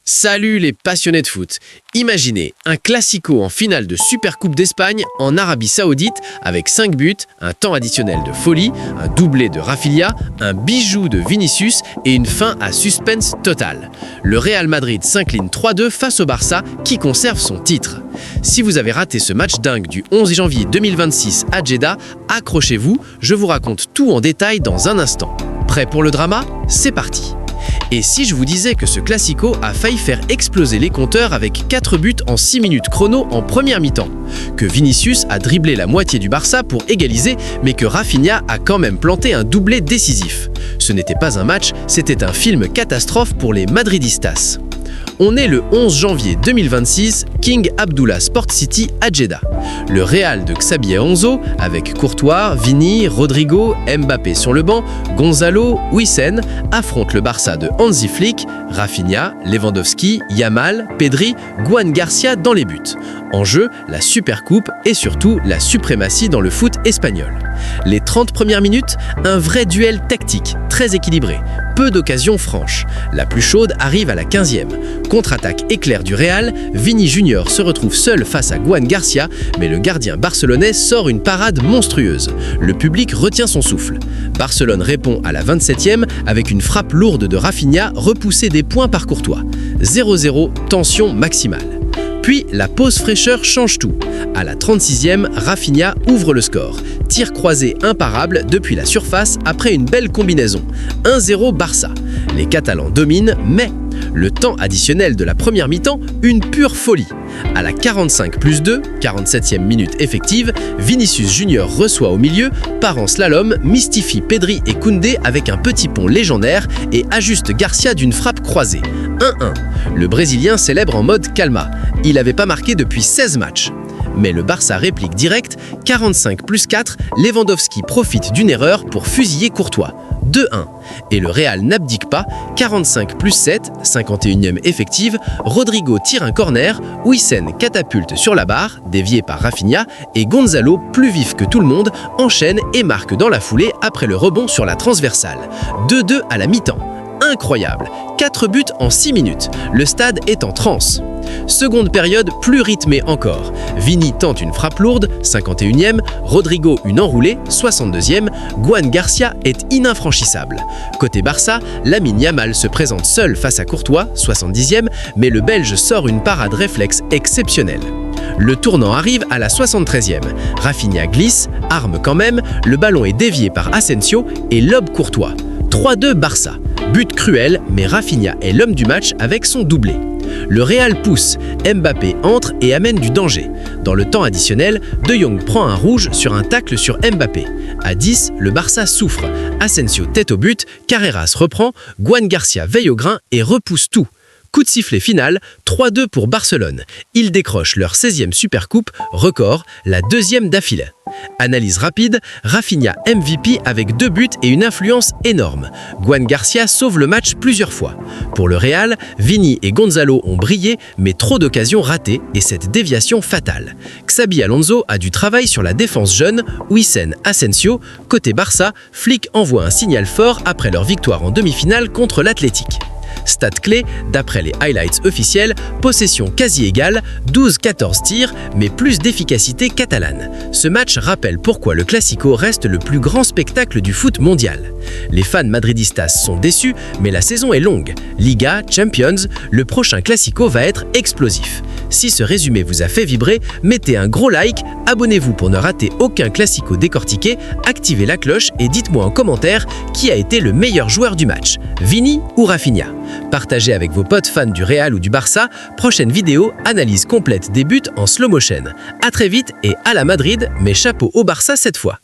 Salut les passionnés de foot. Imaginez un classico en finale de Supercoupe d'Espagne en Arabie Saoudite avec 5 buts, un temps additionnel de folie, un doublé de Rafinha, un bijou de Vinicius et une fin à suspense total. Le Real Madrid s'incline 3-2 face au Barça qui conserve son titre. Si vous avez raté ce match dingue du 11 janvier 2026 à Jeddah, accrochez-vous, je vous raconte tout en détail dans un instant. Prêt pour le drama? C'est parti! Et si je vous disais que ce classico a failli faire exploser les compteurs avec 4 buts en 6 minutes chrono en première mi-temps, que Vinicius a dribblé la moitié du Barça pour égaliser, mais que Rafinha a quand même planté un doublé décisif. Ce n'était pas un match, c'était un film catastrophe pour les Madridistas. On est le 11 janvier 2026, King Abdullah Sport City à Jeddah. Le Real de Xabi Alonso, avec Courtois, Vini, Rodrigo, Mbappé sur le banc, Gonzalo, Wissem, affronte le Barça de Hansi Flick, Rafinha, Lewandowski, Yamal, Pedri, Juan Garcia dans les buts. En jeu, la Supercoupe et surtout la suprématie dans le foot espagnol. Les 30 premières minutes, un vrai duel tactique, très équilibré. Peu d'occasions franches. La plus chaude arrive à la 15e. Contre-attaque éclair du Real, Vini Junior se retrouve seul face à Juan Garcia, mais le gardien barcelonais sort une parade monstrueuse. Le public retient son souffle. Barcelone répond à la 27e avec une frappe lourde de Rafinha repoussée des points par Courtois. 0-0, tension maximale. Puis, la pause fraîcheur change tout. À la 36e, Rafinha ouvre le score. Tir croisé imparable depuis la surface après une belle combinaison. 1-0 Barça. Les Catalans dominent, mais le temps additionnel de la première mi-temps, une pure folie. À la 45+2, 47e minute effective, Vinicius Junior reçoit au milieu, part en slalom, mystifie Pedri et Koundé avec un petit pont légendaire et ajuste Garcia d'une frappe croisée. 1-1. Le Brésilien célèbre en mode calma. Il n'avait pas marqué depuis 16 matchs. Mais le Barça réplique direct, 45+4, Lewandowski profite d'une erreur pour fusiller Courtois. 2-1. Et le Real n'abdique pas, 45+7, 51e effective, Rodrigo tire un corner, Wissem catapulte sur la barre, dévié par Rafinha, et Gonzalo, plus vif que tout le monde, enchaîne et marque dans la foulée après le rebond sur la transversale. 2-2 à la mi-temps. Incroyable, 4 buts en 6 minutes, le stade est en transe. Seconde période plus rythmée encore. Vini tente une frappe lourde, 51e, Rodrigo une enroulée, 62e, Juan Garcia est ininfranchissable. Côté Barça, Lamine Yamal se présente seul face à Courtois, 70e, mais le Belge sort une parade réflexe exceptionnelle. Le tournant arrive à la 73e. Rafinha glisse, arme quand même, le ballon est dévié par Asensio et lobe Courtois. 3-2 Barça. But cruel, mais Rafinha est l'homme du match avec son doublé. Le Real pousse, Mbappé entre et amène du danger. Dans le temps additionnel, De Jong prend un rouge sur un tacle sur Mbappé. À 10, le Barça souffre. Asensio tête au but, Carreras reprend, Juan Garcia veille au grain et repousse tout. Coup de sifflet final, 3-2 pour Barcelone. Ils décrochent leur 16e Supercoupe, record, la 2e d'affilée. Analyse rapide, Rafinha MVP avec 2 buts et une influence énorme. Juan Garcia sauve le match plusieurs fois. Pour le Real, Vini et Gonzalo ont brillé, mais trop d'occasions ratées et cette déviation fatale. Xabi Alonso a du travail sur la défense jeune, Wissem, Asensio. Côté Barça, Flick envoie un signal fort après leur victoire en demi-finale contre l'Athletic. Stat clé, d'après les highlights officiels, possession quasi égale, 12-14 tirs, mais plus d'efficacité catalane. Ce match rappelle pourquoi le Classico reste le plus grand spectacle du foot mondial. Les fans madridistas sont déçus, mais la saison est longue. Liga, Champions, le prochain Classico va être explosif. Si ce résumé vous a fait vibrer, mettez un gros like, abonnez-vous pour ne rater aucun Classico décortiqué, activez la cloche et dites-moi en commentaire qui a été le meilleur joueur du match, Vini ou Rafinha. Partagez avec vos potes fans du Real ou du Barça. Prochaine vidéo, analyse complète des buts en slow motion. À très vite et à la Madrid, mais chapeau au Barça cette fois.